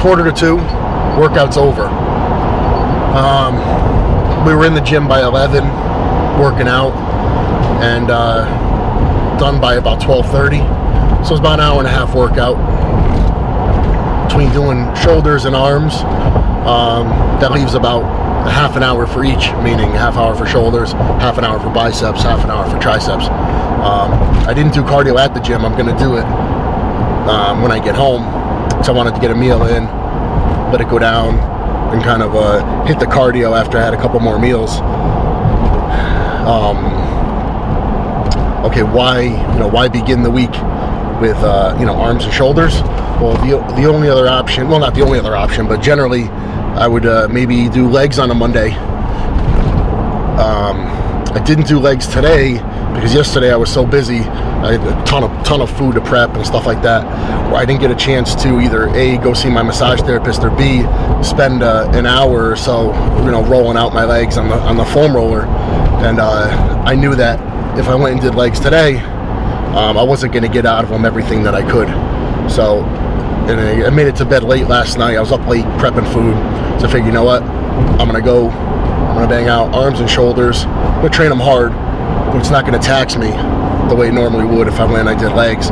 quarter to 2, workout's over. We were in the gym by 11, working out, and done by about 12:30. So it's about an hour and a half workout between doing shoulders and arms. That leaves about a half an hour for each, meaning half hour for shoulders, half an hour for biceps, half an hour for triceps. I didn't do cardio at the gym. I'm going to do it when I get home. So I wanted to get a meal in, let it go down, and kind of hit the cardio after I had a couple more meals. Okay, why begin the week with arms and shoulders? Well, the only other option, well, not the only other option, but generally I would maybe do legs on a Monday. I didn't do legs today because yesterday I was so busy. I had a ton of food to prep and stuff like that, where I didn't get a chance to either A, go see my massage therapist, or B, spend an hour or so, rolling out my legs on the foam roller. And I knew that if I went and did legs today, I wasn't going to get out of them everything that I could. So, and I made it to bed late last night. I was up late prepping food, so I figured, you know what, I'm going to bang out arms and shoulders. I'm going to train them hard, but it's not going to tax me the way it normally would if I went and I did legs.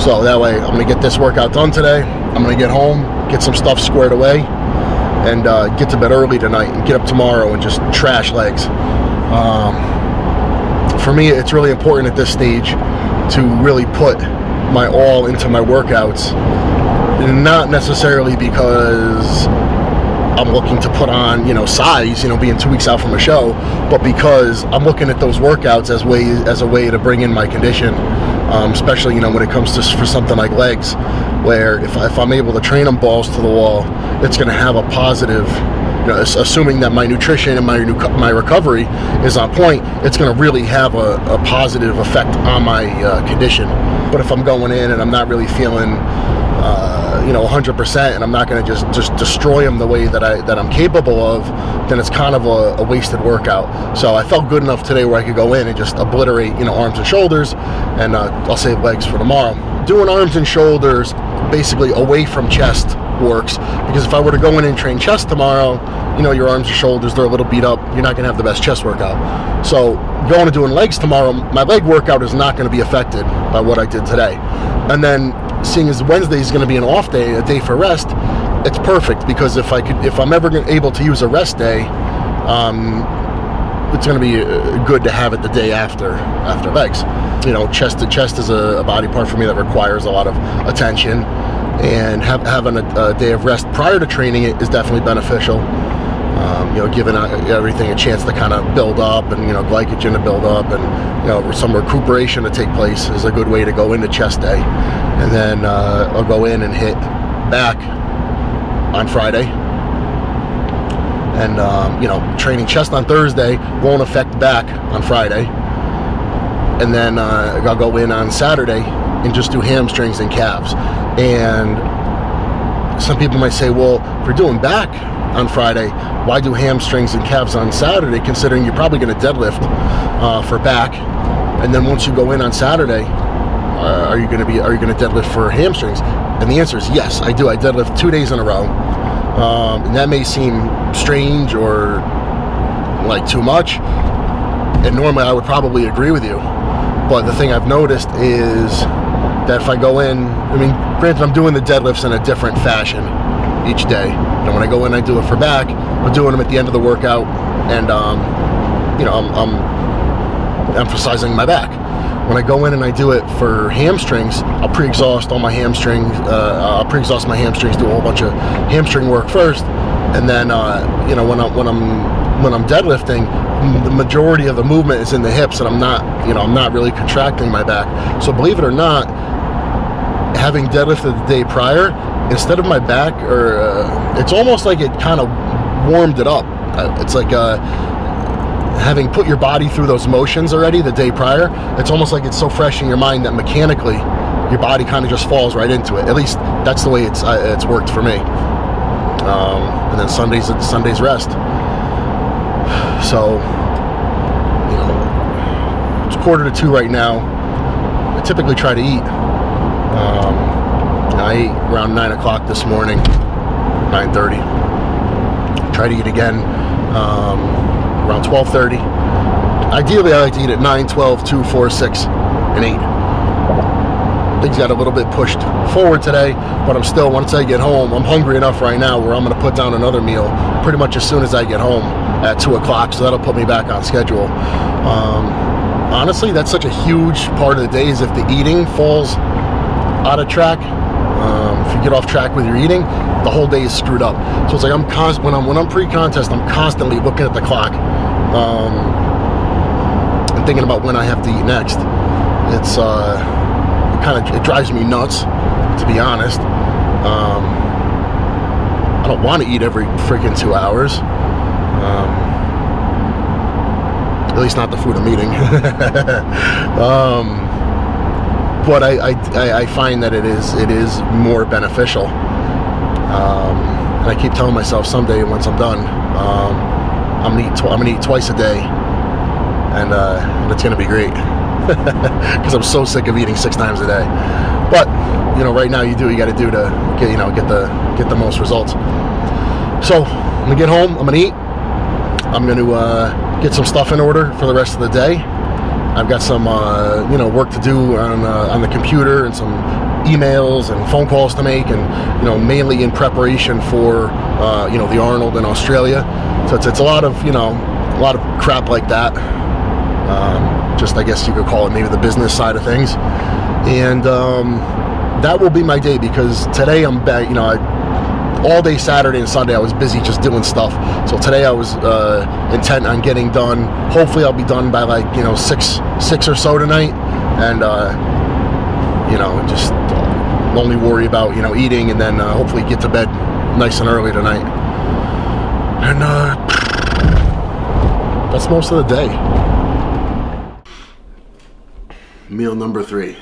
So that way, I'm going to get this workout done today. I'm going to get home, get some stuff squared away, and get to bed early tonight and get up tomorrow and just trash legs. For me, it's really important at this stage to really put my all into my workouts, not necessarily because I'm looking to put on, size, being 2 weeks out from a show, but because I'm looking at those workouts as a way to bring in my condition, especially, when it comes to for something like legs, where if I'm able to train them balls to the wall, it's going to have a positive, assuming that my nutrition and my recovery is on point, it's going to really have a positive effect on my condition. But if I'm going in and I'm not really feeling 100%, and I'm not going to just destroy them the way that I'm capable of, then it's kind of a wasted workout. So I felt good enough today where I could go in and just obliterate, arms and shoulders, and I'll save legs for tomorrow. Doing arms and shoulders basically away from chest works, because if I were to go in and train chest tomorrow, your arms and shoulders, they're a little beat up, you're not going to have the best chest workout. So going and doing legs tomorrow, my leg workout is not going to be affected by what I did today. And then seeing as Wednesday is going to be an off day, a day for rest, it's perfect, because if I'm ever able to use a rest day, it's going to be good to have it the day after legs. Chest to chest is a body part for me that requires a lot of attention, and having a day of rest prior to training it is definitely beneficial. Giving everything a chance to kind of build up, and glycogen to build up, and some recuperation to take place is a good way to go into chest day. And then I'll go in and hit back on Friday, and training chest on Thursday won't affect back on Friday. And then I'll go in on Saturday and just do hamstrings and calves. And some people might say, well, if we're doing back on Friday, why do hamstrings and calves on Saturday, considering you're probably going to deadlift for back? And then once you go in on Saturday, are you going to deadlift for hamstrings? And the answer is yes, I do. I deadlift 2 days in a row. And that may seem strange or like too much, and normally I would probably agree with you. But the thing I've noticed is that if I go in, granted, I'm doing the deadlifts in a different fashion each day. And when I go in, I do it for back. I'm doing them at the end of the workout, and I'm emphasizing my back. When I go in and I do it for hamstrings, I'll pre-exhaust all my hamstrings. I'll pre-exhaust my hamstrings, do a whole bunch of hamstring work first, and then when I'm deadlifting, the majority of the movement is in the hips, and I'm not really contracting my back. So believe it or not, having deadlifted the day prior, instead of my back, it's almost like it kind of warmed it up. It's like having put your body through those motions already the day prior, it's almost like it's so fresh in your mind that mechanically your body kind of just falls right into it. At least that's the way it's worked for me. And then Sunday's rest. So, it's 1:45 right now. I typically try to eat. I ate around 9 o'clock this morning. 9:30. Try to eat again around 12:30. Ideally, I like to eat at 9, 12, 2, 4, 6, and 8. Things got a little bit pushed forward today, but I'm still, once I get home, I'm hungry enough right now where I'm going to put down another meal pretty much as soon as I get home at 2 o'clock, so that'll put me back on schedule. Honestly, that's such a huge part of the day, is if the eating falls out of track. If you get off track with your eating, the whole day is screwed up. So it's like when I'm pre-contest, I'm constantly looking at the clock and thinking about when I have to eat next. It's it drives me nuts, to be honest. I don't want to eat every freaking 2 hours. At least not the food I'm eating. But I find that it is more beneficial. And I keep telling myself someday, once I'm done, I'm gonna eat twice a day, and it's gonna be great. Because I'm so sick of eating 6 times a day. But right now you got to do to get the most results. So I'm gonna get home. I'm gonna eat. I'm gonna get some stuff in order for the rest of the day. I've got some work to do on the computer, and some emails and phone calls to make, and mainly in preparation for the Arnold in Australia. So it's a lot of crap like that. Just, I guess you could call it maybe the business side of things. And that will be my day, because today I'm back, all day Saturday and Sunday I was busy just doing stuff. So today I was intent on getting done. Hopefully I'll be done by 6 or so tonight, and just only worry about eating, and then hopefully get to bed nice and early tonight. And that's most of the day. Meal number 3.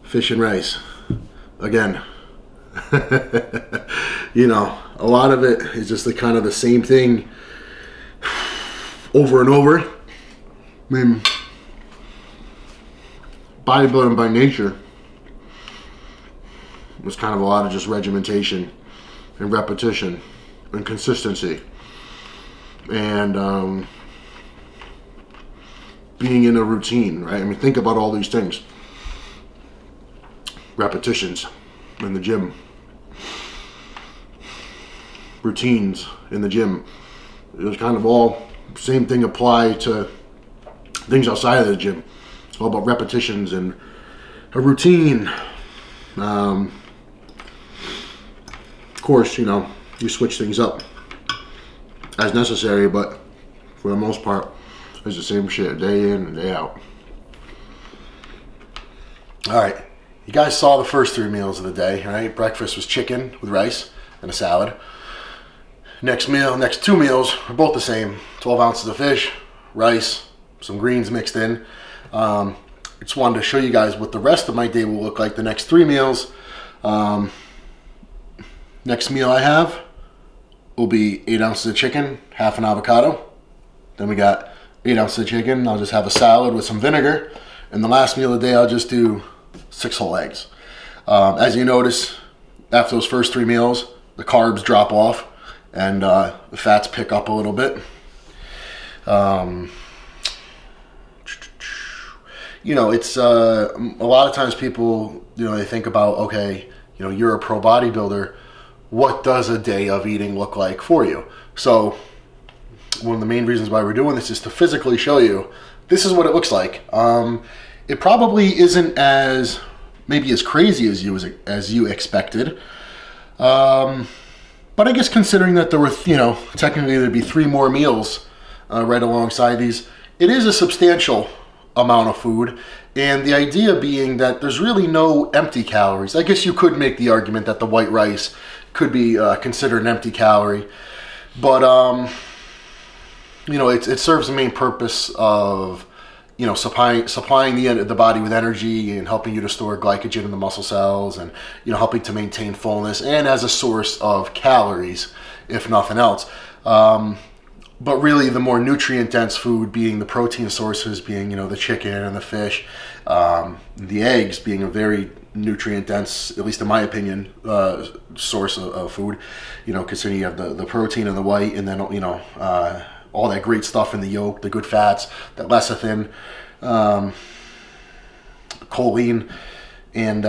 Fish and rice. Again. A lot of it is just kind of the same thing over and over. I mean, bodybuilding by nature was kind of a lot of just regimentation and repetition and consistency, and being in a routine, right? I mean, think about all these things. Repetitions in the gym, routines in the gym. It was kind of all same thing apply to things outside of the gym. It's all about repetitions and a routine. Of course, you switch things up as necessary, but for the most part, it's the same shit day in and day out. All right. You guys saw the first 3 meals of the day, right? Breakfast was chicken with rice and a salad. Next 2 meals are both the same. 12 ounces of fish, rice, some greens mixed in. I just wanted to show you guys what the rest of my day will look like. The next 3 meals. Next meal I have will be 8 ounces of chicken, half an avocado. Then we got 8 ounces of chicken. I'll just have a salad with some vinegar. And the last meal of the day, I'll just do 6 whole eggs. As you notice, after those first 3 meals, the carbs drop off and the fats pick up a little bit. It's a lot of times people, they think about, okay, you're a pro bodybuilder. What does a day of eating look like for you? So one of the main reasons why we're doing this is to physically show you this is what it looks like. It probably isn't maybe as crazy as you expected. But I guess considering that there were, technically there'd be 3 more meals right alongside these, it is a substantial amount of food. And the idea being that there's really no empty calories. I guess you could make the argument that the white rice could be considered an empty calorie. But, it serves the main purpose of, supplying the body with energy and helping you to store glycogen in the muscle cells, and, helping to maintain fullness, and as a source of calories, if nothing else. But really the more nutrient-dense food being the protein sources, being, the chicken and the fish, the eggs being a very nutrient dense, at least in my opinion, source of food. You know, considering you have the protein in the white, and then, you know, all that great stuff in the yolk, the good fats, that lecithin, choline, and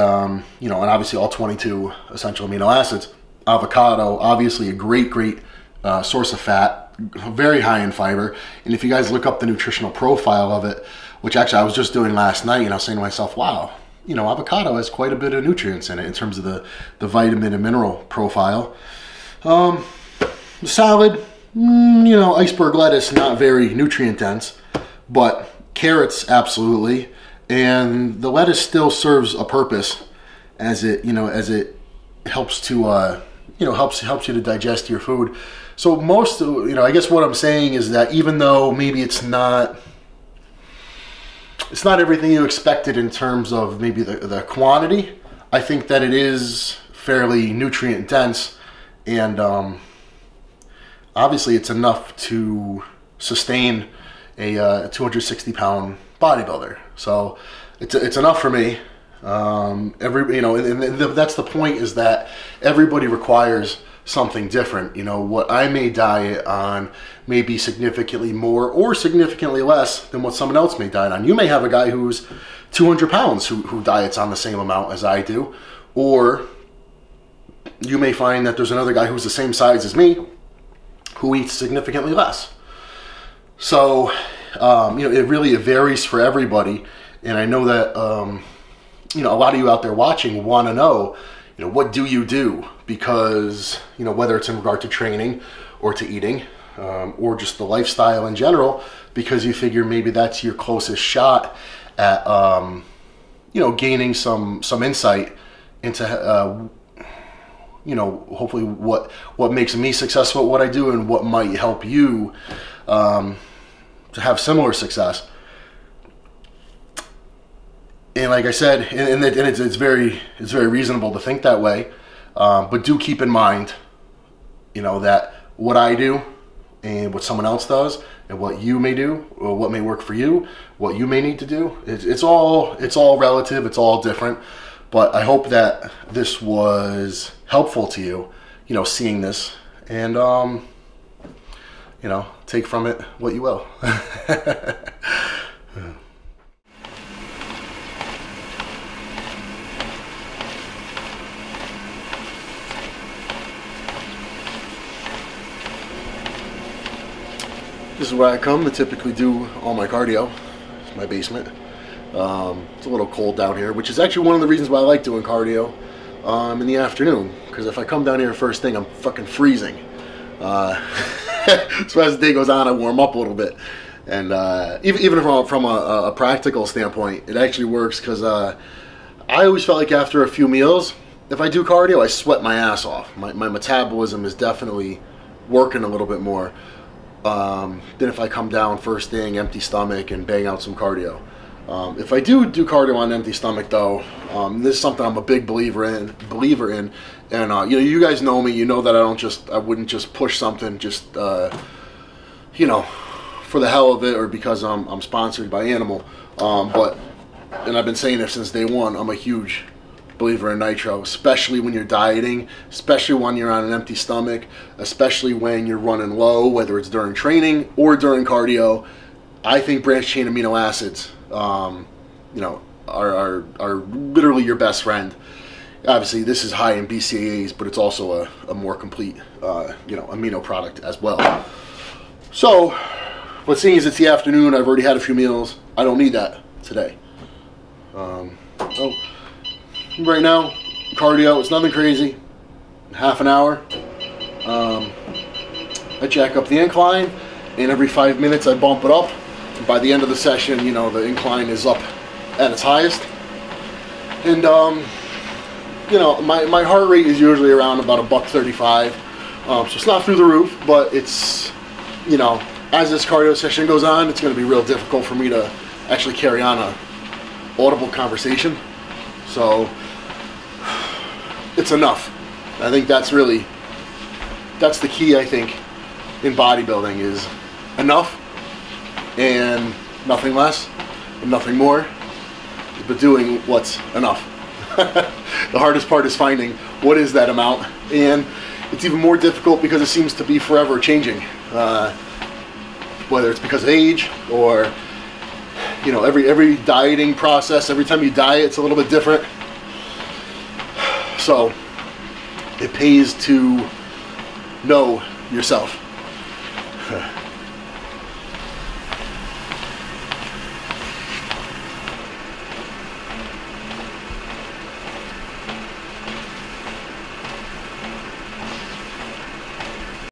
you know, and obviously all 22 essential amino acids. Avocado, obviously a great source of fat, very high in fiber. And if you guys look up the nutritional profile of it, which actually I was just doing last night, and I was saying to myself, wow, you know, avocado has quite a bit of nutrients in it in terms of the vitamin and mineral profile. The salad, you know, iceberg lettuce, not very nutrient dense, but carrots, absolutely. And the lettuce still serves a purpose, as it, you know, as it helps to, you know, helps you to digest your food. So most, you know, I guess what I'm saying is that even though maybe it's not everything you expected in terms of maybe the quantity, I think that it is fairly nutrient dense, and obviously it's enough to sustain a 260-pound bodybuilder. So it's enough for me. You know, and that's the point, is that everybody requires something different. You know, what I may diet on may be significantly more or significantly less than what someone else may diet on. You may have a guy who's 200 pounds who diets on the same amount as I do, or you may find that there's another guy who's the same size as me who eats significantly less. So, you know, it varies for everybody. And I know that, you know, a lot of you out there watching want to know, you know, what do you do? Because, you know, whether it's in regard to training or to eating, or just the lifestyle in general, because you figure maybe that's your closest shot at, you know, gaining some insight into, you know, hopefully what makes me successful at what I do, and what might help you to have similar success. And like I said, and it's very reasonable to think that way, but do keep in mind, you know, that what I do and what someone else does, and what you may do, or what may work for you, what you may need to do, it's all relative, it's all different. But I hope that this was helpful to you, you know, seeing this, and you know, take from it what you will. This is where I come to typically do all my cardio. It's my basement. It's a little cold down here, which is actually one of the reasons why I like doing cardio in the afternoon. Because if I come down here first thing, I'm fucking freezing. So as the day goes on, I warm up a little bit. And even from a practical standpoint, it actually works, because I always felt like after a few meals, if I do cardio, I sweat my ass off. My metabolism is definitely working a little bit more than if I come down first thing, empty stomach, and bang out some cardio. If I do cardio on an empty stomach, though, this is something I'm a big believer in, and you know, you guys know me, you know that I wouldn't just push something just you know, for the hell of it, or because I'm sponsored by Animal, and I've been saying it since day one, I'm a huge believer in nitro, especially when you're dieting, especially when you're on an empty stomach, especially when you're running low, whether it's during training or during cardio. I think branched chain amino acids, you know, are literally your best friend. Obviously, this is high in BCAAs, but it's also a more complete, you know, amino product as well. So, but seeing as it's the afternoon, I've already had a few meals. I don't need that today. So right now, cardio, it's nothing crazy. Half an hour. I jack up the incline, and every 5 minutes I bump it up. And by the end of the session, you know, the incline is up at its highest. And you know, my heart rate is usually around about $135. So it's not through the roof, but it's, you know, as this cardio session goes on, it's going to be real difficult for me to actually carry on a audible conversation. So it's enough. I think that's the key, I think, in bodybuilding, is enough and nothing less and nothing more, but doing what's enough. The hardest part is finding what is that amount, and it's even more difficult because it seems to be forever changing, whether it's because of age or, you know, every dieting process, every time you diet, it's a little bit different. So it pays to know yourself.